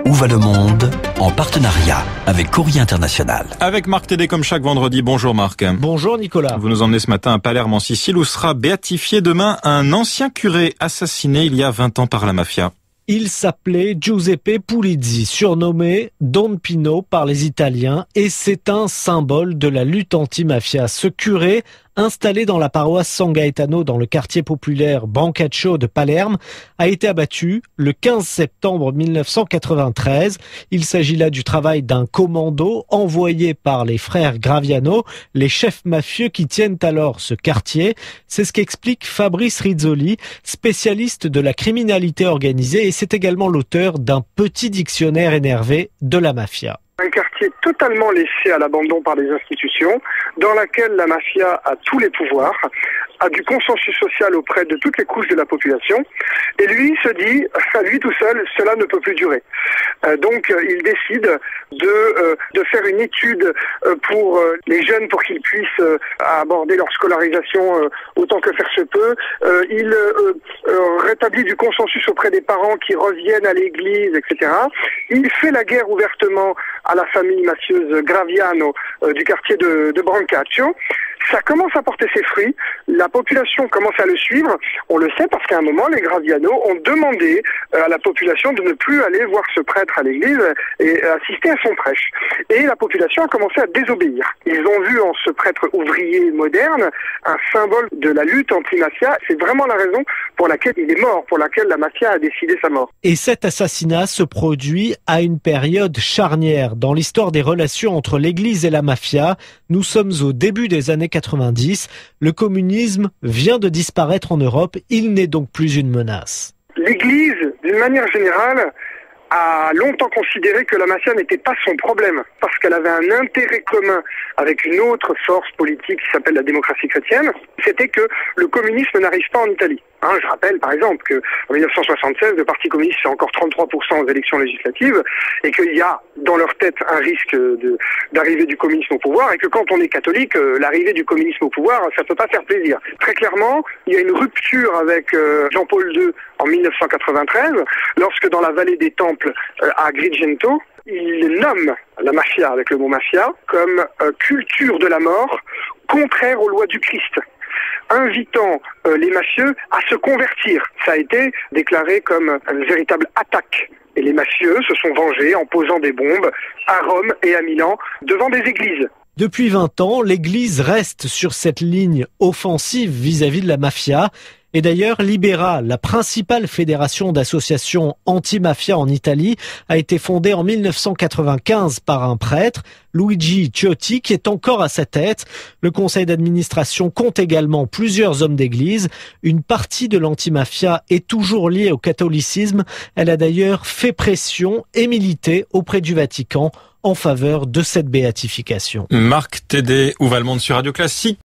Où va le monde? En partenariat avec Courrier International. Avec Marc Tédé comme chaque vendredi. Bonjour Marc. Bonjour Nicolas. Vous nous emmenez ce matin à Palerme en Sicile où sera béatifié demain un ancien curé assassiné il y a 20 ans par la mafia. Il s'appelait Giuseppe Pulizzi, surnommé Don Pino par les Italiens, et c'est un symbole de la lutte anti-mafia. Ce curé, installé dans la paroisse San Gaetano dans le quartier populaire Brancaccio de Palerme, a été abattu le 15 septembre 1993. Il s'agit là du travail d'un commando envoyé par les frères Graviano, les chefs mafieux qui tiennent alors ce quartier. C'est ce qu'explique Fabrice Rizzoli, spécialiste de la criminalité organisée, et c'est également l'auteur d'un petit dictionnaire énervé de la mafia. Un quartier totalement laissé à l'abandon par les institutions, dans laquelle la mafia a tous les pouvoirs, a du consensus social auprès de toutes les couches de la population, et lui se dit, à lui tout seul, cela ne peut plus durer. Donc il décide de faire une étude pour les jeunes pour qu'ils puissent aborder leur scolarisation autant que faire se peut. Il rétablit du consensus auprès des parents qui reviennent à l'église, etc. Il fait la guerre ouvertement à la famille mafieuse Graviano du quartier de Brancaccio. Ça commence à porter ses fruits, la population commence à le suivre, on le sait parce qu'à un moment les Graviano ont demandé à la population de ne plus aller voir ce prêtre à l'église et assister à son prêche. Et la population a commencé à désobéir. Ils ont vu en ce prêtre ouvrier moderne un symbole de la lutte anti-mafia. C'est vraiment la raison pour laquelle il est mort, pour laquelle la mafia a décidé sa mort. Et cet assassinat se produit à une période charnière dans l'histoire des relations entre l'église et la mafia. Nous sommes au début des années 90. Le communisme vient de disparaître en Europe. Il n'est donc plus une menace. L'Église, d'une manière générale, a longtemps considéré que la mafia n'était pas son problème, parce qu'elle avait un intérêt commun avec une autre force politique qui s'appelle la démocratie chrétienne, c'était que le communisme n'arrive pas en Italie. Je rappelle par exemple qu'en 1976, le Parti communiste fait encore 33% aux élections législatives, et qu'il y a dans leur tête un risque d'arrivée du communisme au pouvoir, et que quand on est catholique, l'arrivée du communisme au pouvoir, ça peut pas faire plaisir. Très clairement, il y a une rupture avec Jean-Paul II en 1993, lorsque dans la vallée des Temples à Agrigento, il nomme la mafia, avec le mot mafia, comme culture de la mort, contraire aux lois du Christ, invitant les mafieux à se convertir. Ça a été déclaré comme une véritable attaque. Et les mafieux se sont vengés en posant des bombes à Rome et à Milan devant des églises. Depuis 20 ans, l'Église reste sur cette ligne offensive vis-à-vis de la mafia. Et d'ailleurs, Libera, la principale fédération d'associations anti-mafia en Italie, a été fondée en 1995 par un prêtre, Luigi Ciotti, qui est encore à sa tête. Le conseil d'administration compte également plusieurs hommes d'église. Une partie de l'anti-mafia est toujours liée au catholicisme. Elle a d'ailleurs fait pression et milité auprès du Vatican en faveur de cette béatification. Marc Tédé, Où va le monde sur Radio Classique.